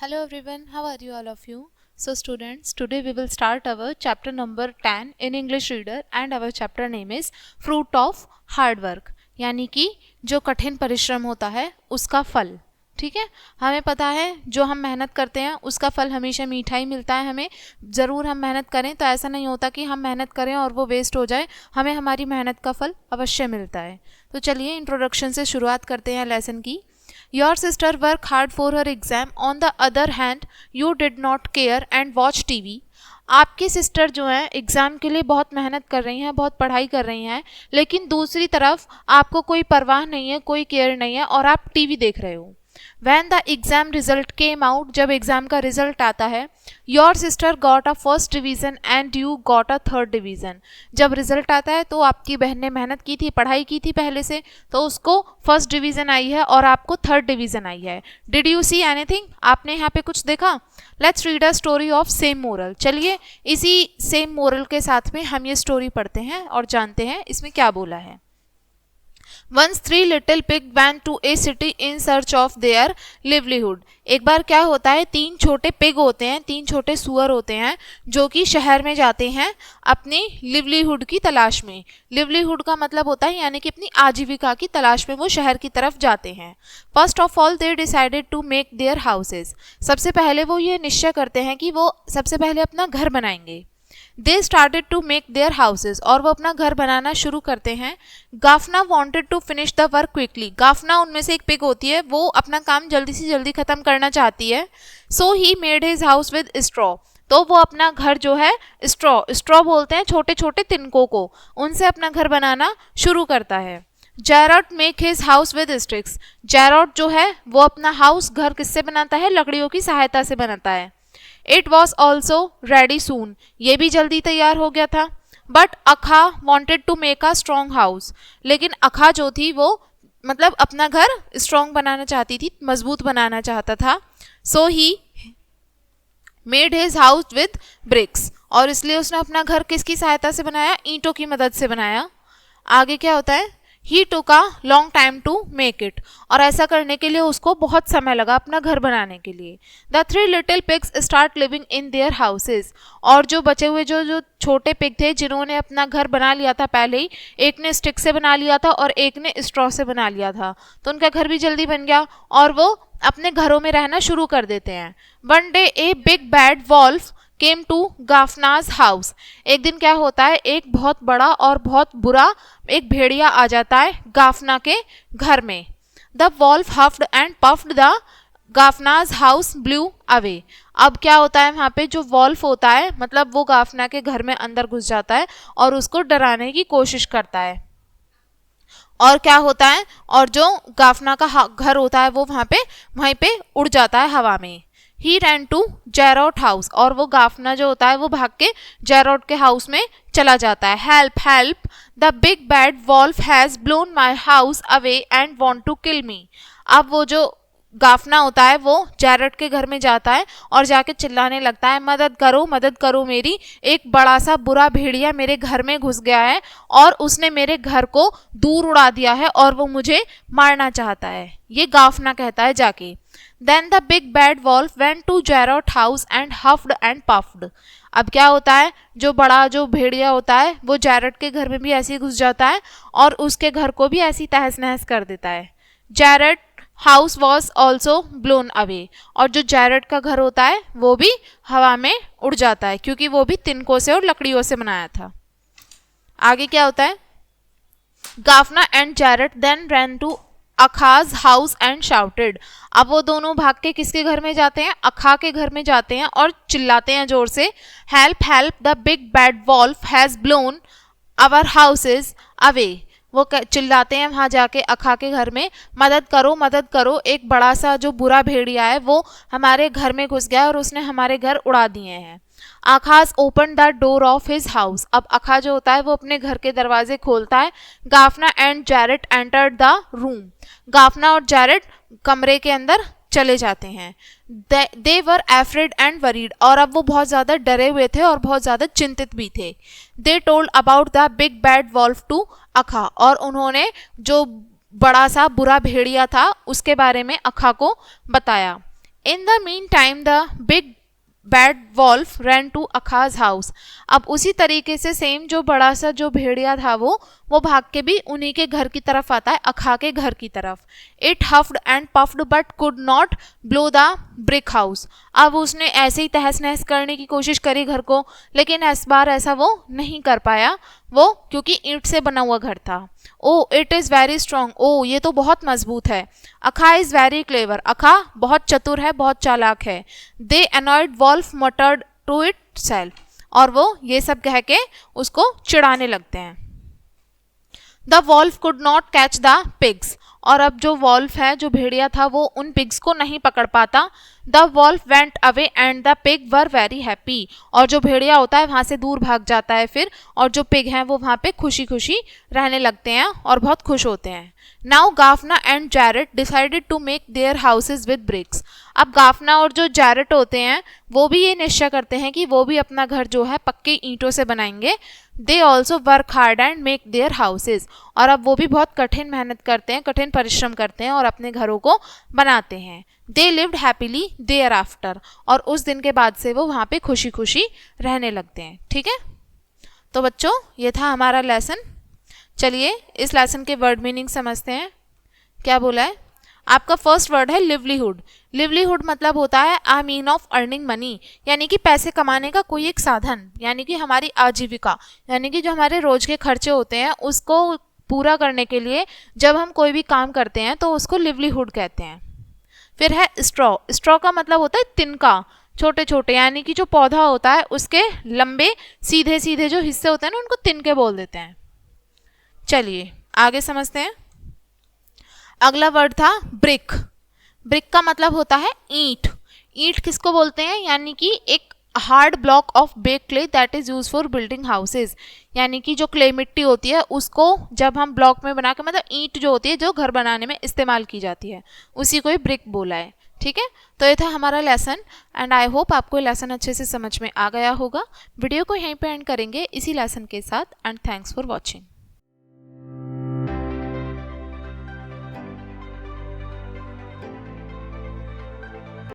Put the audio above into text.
Hello everyone, how are you all of you? So students, today we will start our chapter number 10 in English Reader and our chapter name is Fruit of Hard Work, यानी कि जो कठिन परिश्रम होता है उसका फल। ठीक है, हमें पता है जो हम मेहनत करते हैं उसका फल हमेशा मीठा ही मिलता है। हमें ज़रूर हम मेहनत करें तो ऐसा नहीं होता कि हम मेहनत करें और वो वेस्ट हो जाए, हमें हमारी मेहनत का फल अवश्य मिलता है। तो चलिए इंट्रोडक्शन से शुरुआत करते हैं लेसन की। Your sister worked hard for her exam. On the other hand, you did not care and watch TV. आपकी सिस्टर जो है एग्ज़ाम के लिए बहुत मेहनत कर रही हैं, बहुत पढ़ाई कर रही हैं, लेकिन दूसरी तरफ आपको कोई परवाह नहीं है, कोई केयर नहीं है और आप टीवी देख रहे हो। When the exam result came out, जब एग्ज़ाम का रिजल्ट आता है, your sister got a first division and you got a third division. जब रिजल्ट आता है तो आपकी बहन ने मेहनत की थी, पढ़ाई की थी पहले से, तो उसको फर्स्ट डिवीज़न आई है और आपको थर्ड डिवीज़न आई है। Did you see anything? आपने यहाँ पे कुछ देखा? Let's read a story of same moral. चलिए इसी सेम मोरल के साथ में हम ये स्टोरी पढ़ते हैं और जानते हैं इसमें क्या बोला है। Once three little pigs went to a city in search of their livelihood. एक बार क्या होता है, तीन छोटे पिग होते हैं, तीन छोटे सुअर होते हैं जो कि शहर में जाते हैं अपनी लिवलीहुड की तलाश में। लिवलीहुड का मतलब होता है यानी कि अपनी आजीविका की तलाश में वो शहर की तरफ जाते हैं। First of all they decided to make their houses. सबसे पहले वो ये निश्चय करते हैं कि वो सबसे पहले अपना घर बनाएंगे। They started to make their houses, और वो अपना घर बनाना शुरू करते हैं। Gafna wanted to finish the work quickly. Gafna उनमें से एक पिग होती है, वो अपना काम जल्दी से जल्दी ख़त्म करना चाहती है। So he made his house with straw. तो वो अपना घर जो है स्ट्रॉ बोलते हैं छोटे छोटे तिनकों को, उनसे अपना घर बनाना शुरू करता है। Jarrot make his house with sticks. Jarrot जो है वो अपना हाउस घर किससे बनाता है? लकड़ियों की सहायता से बनाता है। It was also ready soon. ये भी जल्दी तैयार हो गया था। बट अखा wanted to make a strong house. लेकिन अखा जो थी वो मतलब अपना घर स्ट्रॉन्ग बनाना चाहती थी, मजबूत बनाना चाहता था। So he made his house with bricks. और इसलिए उसने अपना घर किसकी सहायता से बनाया? ईंटों की मदद से बनाया। आगे क्या होता है? He took a long time to make it. और ऐसा करने के लिए उसको बहुत समय लगा अपना घर बनाने के लिए। The three little pigs start living in their houses. और जो बचे हुए जो छोटे पिग थे जिन्होंने अपना घर बना लिया था पहले ही, एक ने स्टिक से बना लिया था और एक ने स्ट्रॉ से बना लिया था, तो उनका घर भी जल्दी बन गया और वो अपने घरों में रहना शुरू कर देते हैं। One day a big bad wolf came to Gafna's house. एक दिन क्या होता है, एक बहुत बड़ा और बहुत बुरा एक भेड़िया आ जाता है गाफना के घर में। The wolf huffed and puffed the Gafna's house blew away. अब क्या होता है वहाँ पे, जो वॉल्फ होता है मतलब वो गाफना के घर में अंदर घुस जाता है और उसको डराने की कोशिश करता है। और क्या होता है, और जो गाफना का घर होता है वो वहीं पे उड़ जाता है हवा में। ही रैन टू जैरॉट हाउस. और वो गाफना जो होता है वो भाग के जैरॉट के हाउस में चला जाता है। Help help, the big bad wolf has blown my house away and want to kill me. अब वो जो गाफना होता है वो जैरॉट के घर में जाता है और जाके चिल्लाने लगता है, मदद करो मेरी, एक बड़ा सा बुरा भेड़िया मेरे घर में घुस गया है और उसने मेरे घर को दूर उड़ा दिया है और वो मुझे मारना चाहता है। ये गाफना कहता है जाके। Then the big bad wolf went to Jarrot house and huffed and puffed. अब क्या होता है, जो भेड़िया होता है वो जैरट के घर में भी ऐसे ही घुस जाता है और उसके घर को भी ऐसी तहस नहस कर देता है। Jarrot house was also blown away. और जो जैरट का घर होता है वो भी हवा में उड़ जाता है क्योंकि वो भी तिनकों से और लकड़ियों से बनाया था। आगे क्या होता है, Gafna and Jarrot then ran to Akha's house and shouted. अब वो दोनों भाग के किसके घर में जाते हैं? अखा के घर में जाते हैं और चिल्लाते हैं जोर से, help help, the big bad wolf has blown our houses away. वो चिल्लाते हैं वहाँ जाके अखा के घर में, मदद करो, एक बड़ा सा जो बुरा भेड़िया है वो हमारे घर में घुस गया और उसने हमारे घर उड़ा दिए हैं। Akha's open the door of his house. अब अखा जो होता है वो अपने घर के दरवाजे खोलता है। Gafna and जैरट entered the room. गाफना और जैरट कमरे के अंदर चले जाते हैं। दे वर एफ्रेड एंड वरीड. और अब वो बहुत ज़्यादा डरे हुए थे और बहुत ज़्यादा चिंतित भी थे। They told about the big bad wolf to अखा. और उन्होंने जो बड़ा सा बुरा भेड़िया था उसके बारे में अखा को बताया। In the meantime, the big bad wolf ran to Akha's house. अब उसी तरीके से सेम जो बड़ा सा जो भेड़िया था वो भाग के भी उन्हीं के घर की तरफ आता है, अखा के घर की तरफ। It huffed and puffed but could not blow the brick house. अब उसने ऐसे ही तहस नहस करने की कोशिश करी घर को, लेकिन इस बार ऐसा वो नहीं कर पाया, वो क्योंकि ईंट से बना हुआ घर था। ओ इट इज़ वेरी स्ट्रॉन्ग, ओ ये तो बहुत मजबूत है। अखा इज़ वेरी क्लेवर, अखा बहुत चतुर है, बहुत चालाक है। They annoyed wolf muttered to itself, और वो ये सब कह के उसको चिढ़ाने लगते हैं। The wolf could not catch the pigs, और अब जो वॉल्फ है, जो भेड़िया था, वो उन पिग्स को नहीं पकड़ पाता। The wolf went away and the pig were very happy, और जो भेड़िया होता है वहाँ से दूर भाग जाता है फिर, और जो पिग हैं वो वहाँ पे खुशी खुशी रहने लगते हैं और बहुत खुश होते हैं। Now Gafna and Jarrot decided to make their houses with bricks. अब गाफना और जो जैरेट होते हैं वो भी ये निश्चय करते हैं कि वो भी अपना घर जो है पक्के ईंटों से बनाएंगे। They also work hard and make their houses, और अब वो भी बहुत कठिन मेहनत करते हैं, कठिन परिश्रम करते हैं और अपने घरों को बनाते हैं। They lived happily thereafter, और उस दिन के बाद से वो वहाँ पे खुशी खुशी रहने लगते हैं। ठीक है, तो बच्चों ये था हमारा लेसन। चलिए इस लेसन के वर्ड मीनिंग समझते हैं। क्या बोला है? आपका फर्स्ट वर्ड है लिवलीहुड। लिवलीहुड मतलब होता है आ मीन ऑफ अर्निंग मनी, यानी कि पैसे कमाने का कोई एक साधन, यानी कि हमारी आजीविका, यानी कि जो हमारे रोज के खर्चे होते हैं उसको पूरा करने के लिए जब हम कोई भी काम करते हैं तो उसको लिवलीहुड कहते हैं। फिर है स्ट्रॉ। स्ट्रॉ का मतलब होता है तिनका, छोटे छोटे, यानी कि जो पौधा होता है उसके लंबे सीधे सीधे जो हिस्से होते हैं ना उनको तिनके बोल देते हैं। चलिए आगे समझते हैं। अगला वर्ड था ब्रिक। ब्रिक का मतलब होता है ईंट। ईंट किसको बोलते हैं? यानी कि एक hard block of bake clay that is use for building houses, यानी कि जो क्ले मिट्टी होती है उसको जब हम ब्लॉक में बना के, मतलब ईंट जो होती है जो घर बनाने में इस्तेमाल की जाती है, उसी को ही ब्रिक बोला है। ठीक है, तो ये था हमारा लेसन एंड आई होप आपको लेसन अच्छे से समझ में आ गया होगा। वीडियो को यहीं पे एंड करेंगे इसी लेसन के साथ एंड थैंक्स फॉर वॉचिंग।